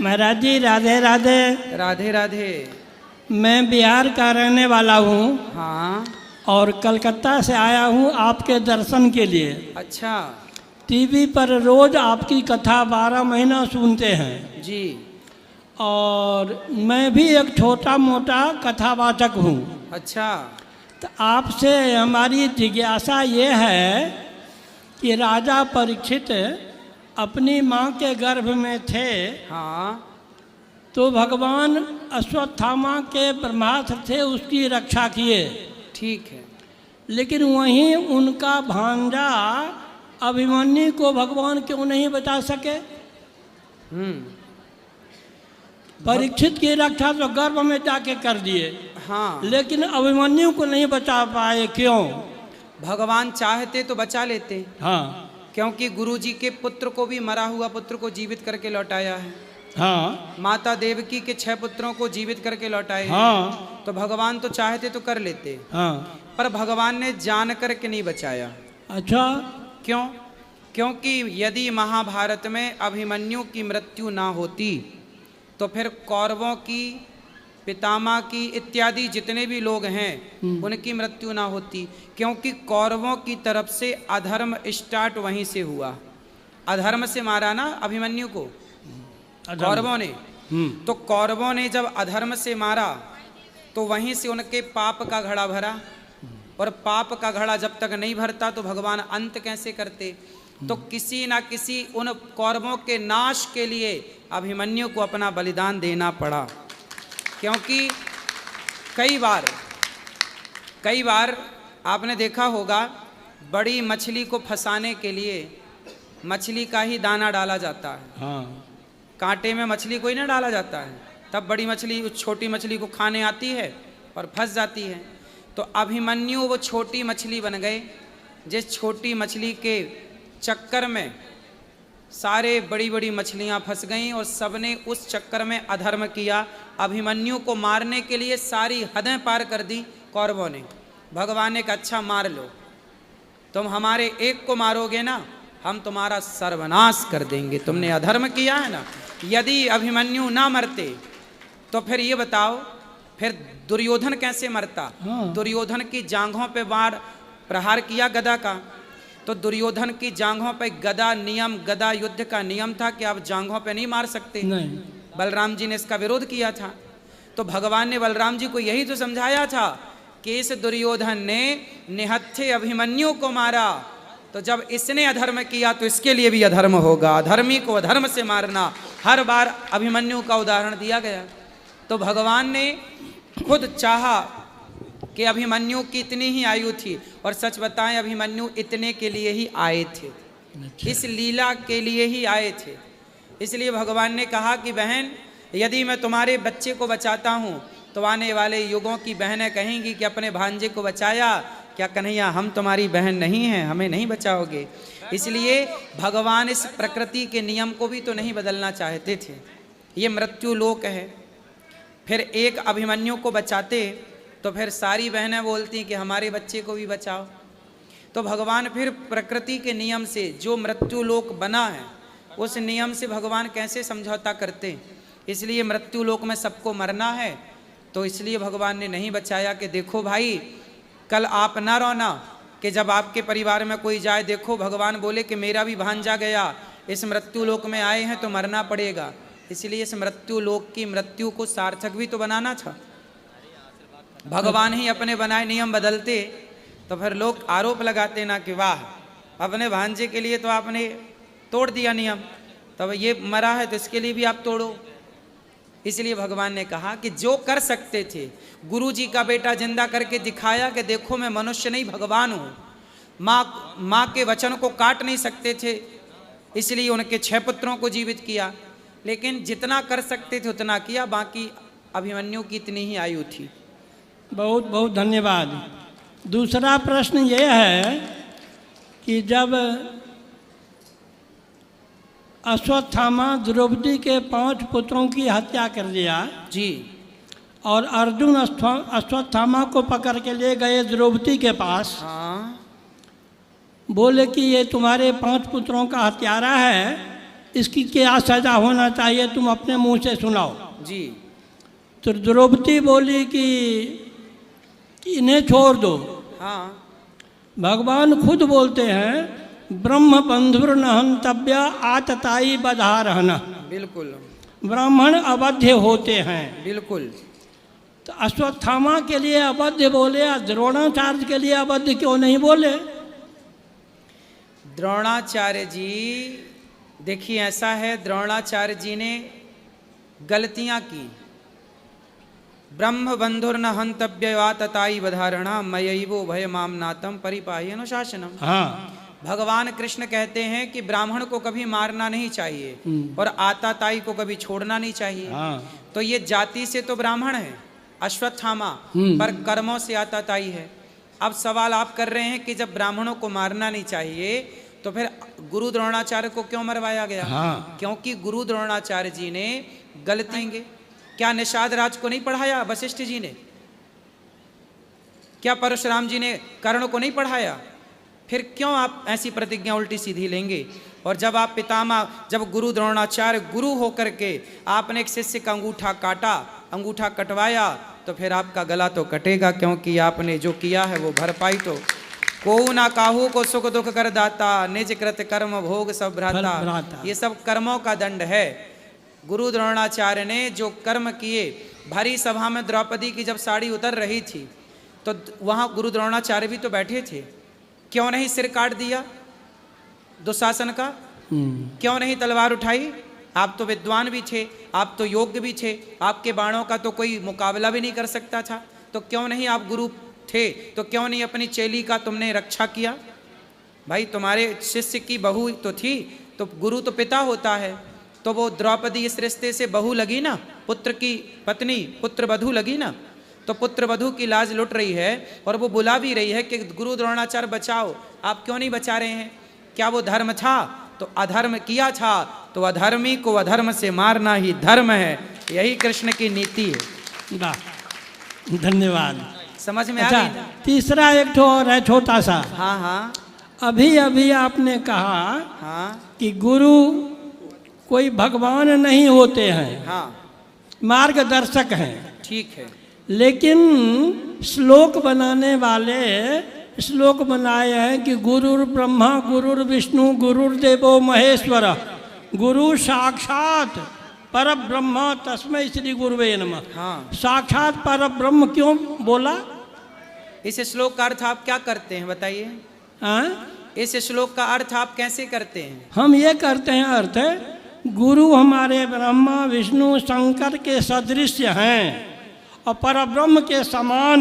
महाराज जी राधे राधे। राधे राधे। मैं बिहार का रहने वाला हूँ। हाँ। और कलकत्ता से आया हूँ आपके दर्शन के लिए। अच्छा। टीवी पर रोज़ आपकी कथा 12 महीना सुनते हैं जी। और मैं भी एक छोटा मोटा कथावाचक हूँ। अच्छा। तो आपसे हमारी जिज्ञासा ये है कि राजा परीक्षित अपनी माँ के गर्भ में थे। हाँ। तो भगवान अश्वत्थामा के ब्रह्मास्त्र से उसकी रक्षा किए। ठीक है। लेकिन वहीं उनका भांजा अभिमन्यु को भगवान क्यों नहीं बचा सके? परीक्षित की रक्षा तो गर्भ में जाके कर दिए। हाँ। लेकिन अभिमन्यु को नहीं बचा पाए, क्यों? भगवान चाहते तो बचा लेते। हाँ। क्योंकि गुरुजी के पुत्र को भी, मरा हुआ पुत्र को जीवित करके लौटाया है। हाँ। माता देवकी के 6 पुत्रों को जीवित करके लौटाए। हाँ। तो भगवान तो चाहते तो कर लेते। हाँ। पर भगवान ने जान करके नहीं बचाया। अच्छा। क्यों? क्योंकि यदि महाभारत में अभिमन्यु की मृत्यु ना होती तो फिर कौरवों की, पितामह की इत्यादि जितने भी लोग हैं उनकी मृत्यु ना होती। क्योंकि कौरवों की तरफ से अधर्म स्टार्ट वहीं से हुआ। अधर्म से मारा ना अभिमन्यु को कौरवों ने। तो कौरवों ने जब अधर्म से मारा तो वहीं से उनके पाप का घड़ा भरा। और पाप का घड़ा जब तक नहीं भरता तो भगवान अंत कैसे करते? तो किसी ना किसी उन कौरवों के नाश के लिए अभिमन्यु को अपना बलिदान देना पड़ा। क्योंकि कई बार आपने देखा होगा, बड़ी मछली को फंसाने के लिए मछली का ही दाना डाला जाता है। हाँ। कांटे में मछली को ही ना डाला जाता है, तब बड़ी मछली उस छोटी मछली को खाने आती है और फंस जाती है। तो अभिमन्यु वो छोटी मछली बन गए, जिस छोटी मछली के चक्कर में सारे बड़ी बड़ी मछलियां फंस गईं और सबने उस चक्कर में अधर्म किया। अभिमन्यु को मारने के लिए सारी हदें पार कर दी कौरवों ने। भगवान ने कहा अच्छा मार लो, तुम हमारे एक को मारोगे ना, हम तुम्हारा सर्वनाश कर देंगे। तुमने अधर्म किया है ना। यदि अभिमन्यु ना मरते तो फिर ये बताओ, फिर दुर्योधन कैसे मरता? दुर्योधन की जांघों पे बाण प्रहार किया गदा का, तो दुर्योधन की जांघों पे गदा नियम, गदा युद्ध का नियम था कि आप जांघों पे नहीं मार सकते। नहीं। बलराम जी ने इसका विरोध किया था। तो भगवान ने बलराम जी को यही तो समझाया था कि इस दुर्योधन ने निहत्थे अभिमन्यु को मारा, तो जब इसने अधर्म किया तो इसके लिए भी अधर्म होगा। अधर्मी को अधर्म से मारना, हर बार अभिमन्यु का उदाहरण दिया गया। तो भगवान ने खुद चाहा कि अभिमन्यु की इतनी ही आयु थी, और सच बताएं अभिमन्यु इतने के लिए ही आए थे। अच्छा। इस लीला के लिए ही आए थे। इसलिए भगवान ने कहा कि बहन, यदि मैं तुम्हारे बच्चे को बचाता हूँ तो आने वाले युगों की बहनें कहेंगी कि अपने भांजे को बचाया, क्या कन्हैया हम तुम्हारी बहन नहीं हैं, हमें नहीं बचाओगे? इसलिए भगवान इस प्रकृति के नियम को भी तो नहीं बदलना चाहते थे। ये मृत्यु लोक है। फिर एक अभिमन्यु को बचाते तो फिर सारी बहनें बोलती कि हमारे बच्चे को भी बचाओ। तो भगवान फिर प्रकृति के नियम से, जो मृत्यु लोक बना है उस नियम से भगवान कैसे समझौता करते? इसलिए मृत्यु लोक में सबको मरना है, तो इसलिए भगवान ने नहीं बचाया कि देखो भाई, कल आप ना रोना कि जब आपके परिवार में कोई जाए, देखो भगवान बोले कि मेरा भी भांजा गया, इस मृत्यु लोक में आए हैं तो मरना पड़ेगा। इसलिए इस मृत्यु लोक की मृत्यु को सार्थक भी तो बनाना था। भगवान ही अपने बनाए नियम बदलते तो फिर लोग आरोप लगाते ना कि वाह, अपने भांजे के लिए तो आपने तोड़ दिया नियम, तब ये मरा है तो इसके लिए भी आप तोड़ो। इसलिए भगवान ने कहा कि जो कर सकते थे, गुरु जी का बेटा जिंदा करके दिखाया कि देखो मैं मनुष्य नहीं भगवान हूँ। माँ के वचन को काट नहीं सकते थे, इसलिए उनके 6 पुत्रों को जीवित किया। लेकिन जितना कर सकते थे उतना किया, बाकी अभिमन्यु की इतनी ही आयु थी। बहुत बहुत धन्यवाद। दूसरा प्रश्न ये है कि जब अश्वत्थामा द्रौपदी के 5 पुत्रों की हत्या कर दिया जी, और अर्जुन अश्वत्थामा को पकड़ के ले गए द्रौपदी के पास। हाँ। बोले कि ये तुम्हारे 5 पुत्रों का हत्यारा है, इसकी क्या सजा होना चाहिए, तुम अपने मुंह से सुनाओ। जी। तो द्रौपदी बोली कि इन्हें छोड़ दो। हाँ। भगवान खुद बोलते हैं ब्रह्म बंधुर न हंतव्य आतताई बधारहन। बिल्कुल ब्राह्मण अवध्य होते हैं। बिल्कुल। तो अश्वत्थामा के लिए अवध्य बोले, द्रोणाचार्य के लिए अवध्य क्यों नहीं बोले? द्रोणाचार्य जी, देखिए ऐसा है, द्रोणाचार्य जी ने गलतियां की। ब्रह्म बंधुर न हंतव्य वा तताई बधारणा मयैवो भयमामनातम परिपाहि अनुशासनम। हाँ, भगवान कृष्ण कहते हैं कि ब्राह्मण को कभी मारना नहीं चाहिए और आताताई को कभी छोड़ना नहीं चाहिए। हाँ। तो ये जाति से तो ब्राह्मण है अश्वत्थामा, पर कर्मों से आताताई है। अब सवाल आप कर रहे हैं कि जब ब्राह्मणों को मारना नहीं चाहिए तो फिर गुरु द्रोणाचार्य को क्यों मरवाया गया? हाँ। क्योंकि गुरु द्रोणाचार्य जी ने गलती, क्या निषाद राज को नहीं पढ़ाया वशिष्ठ जी ने? क्या परशुराम जी ने कर्ण को नहीं पढ़ाया? फिर क्यों आप ऐसी प्रतिज्ञा उल्टी सीधी लेंगे? और जब आप पितामह, जब गुरु द्रोणाचार्य गुरु होकर के आपने एक शिष्य का अंगूठा काटा, अंगूठा कटवाया, तो फिर आपका गला तो कटेगा, क्योंकि आपने जो किया है वो भरपाई तो को ना काहू को सुख दुख कर दाता, निज कृत कर्म भोग सब भ्राता। ये सब कर्मों का दंड है। गुरु द्रोणाचार्य ने जो कर्म किए, भरी सभा में द्रौपदी की जब साड़ी उतर रही थी तो वहां गुरु द्रोणाचार्य भी तो बैठे थे, क्यों नहीं सिर काट दिया दुशासन का? क्यों नहीं तलवार उठाई? आप तो विद्वान भी थे, आप तो योग्य भी थे, आपके बाणों का तो कोई मुकाबला भी नहीं कर सकता था, तो क्यों नहीं, आप गुरु थे तो क्यों नहीं अपनी चेली का तुमने रक्षा किया? भाई तुम्हारे शिष्य की बहू तो थी, तो गुरु तो पिता होता है, तो वो द्रौपदी इस रिश्ते से बहू लगी ना, पुत्र की पत्नी, पुत्र वधू लगी ना, तो पुत्र वधू की लाज लुट रही है और वो बुला भी रही है कि गुरु द्रोणाचार्य बचाओ, आप क्यों नहीं बचा रहे हैं? क्या वो धर्म था? तो अधर्म किया था, तो अधर्मी को अधर्म से मारना ही धर्म है, यही कृष्ण की नीति है। वाह, धन्यवाद। समझ में आ अच्छा, गई? तीसरा एक ठो और है छोटा सा। हाँ हाँ अभी अभी आपने कहा हाँ कि गुरु कोई भगवान नहीं होते हैं, हाँ, मार्गदर्शक हैं। ठीक है। लेकिन श्लोक बनाने वाले श्लोक बनाए हैं कि गुरुर ब्रह्मा गुरुर विष्णु गुरुर्देवो महेश्वर, गुरु साक्षात पर ब्रह्म तस्मै श्री गुरुवे नमः। हाँ, साक्षात पर ब्रह्म क्यों बोला? इस श्लोक का अर्थ आप क्या करते हैं बताइए? हाँ? इस श्लोक का अर्थ आप कैसे करते हैं? हम ये करते हैं, अर्थ गुरु हमारे ब्रह्मा विष्णु शंकर के सदृश हैं और परब्रह्म के समान